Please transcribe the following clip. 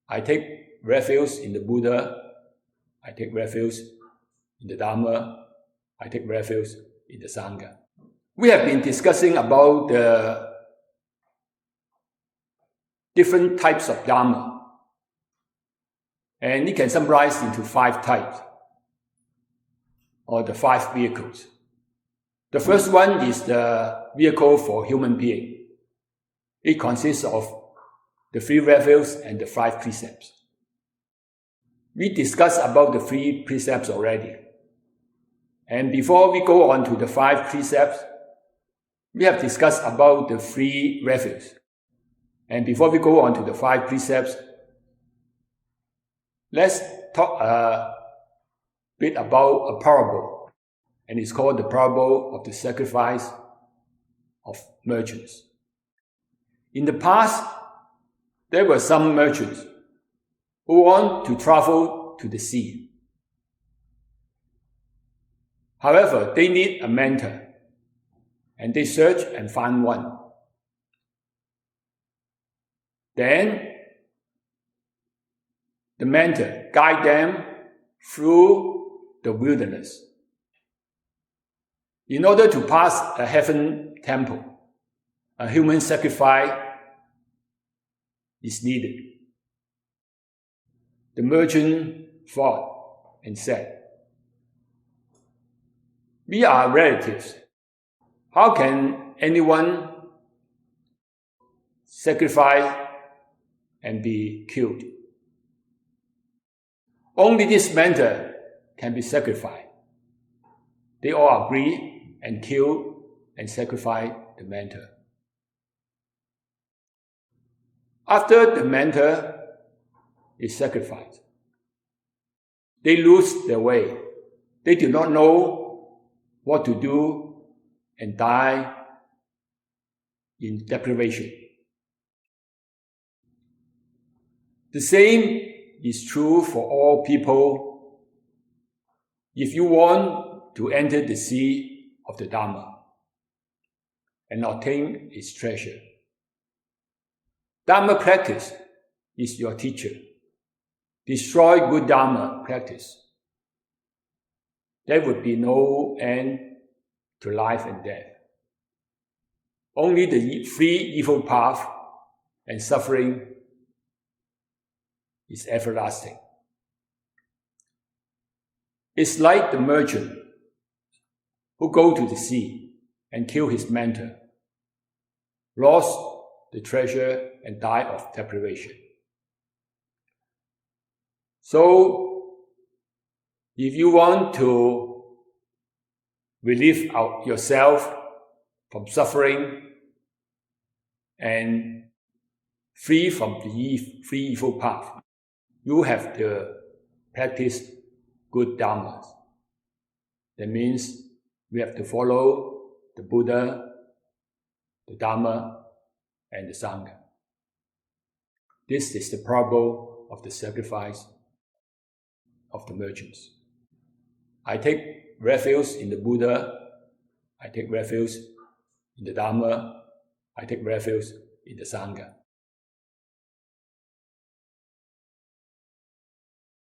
I take refuge in the Buddha. I take refuge in the Dharma. I take refuge in the Sangha. We have been discussing about the different types of Dharma, and it can summarize into 5 types, or the 5 vehicles. The first one is the vehicle for human being. It consists of the 3 refuges and the 5 precepts. We discussed about the 3 precepts already. And before we go on to the 5 precepts, we have discussed about the 3 refuges. And before we go on to the 5 precepts, let's talk a bit about a parable. And it's called the parable of the sacrifice of merchants. In the past, there were some merchants who want to travel to the sea. However, they need a mentor, and they search and find one. Then, the mentor guides them through the wilderness. In order to pass a heaven temple, a human sacrifice is needed. The merchant thought and said, "We are relatives. How can anyone sacrifice and be killed? Only this mentor can be sacrificed." They all agree and kill and sacrifice the mentor. After the mentor is sacrificed, they lose their way. They do not know what to do and die in deprivation. The same is true for all people if you want to enter the sea of the Dharma and obtain its treasure. Dharma practice is your teacher. Destroy good Dharma practice. There would be no end to life and death. Only the 3 evil paths and suffering is everlasting. It's like the merchant who go to the sea and kill his mentor, lost the treasure and die of deprivation. So, if you want to relieve yourself from suffering and free from the 3 evil paths, you have to practice good dharmas. That means we have to follow the Buddha, the Dharma, and the Sangha. This is the parable of the sacrifice of the merchants. I take refuge in the Buddha. I take refuge in the Dharma. I take refuge in the Sangha.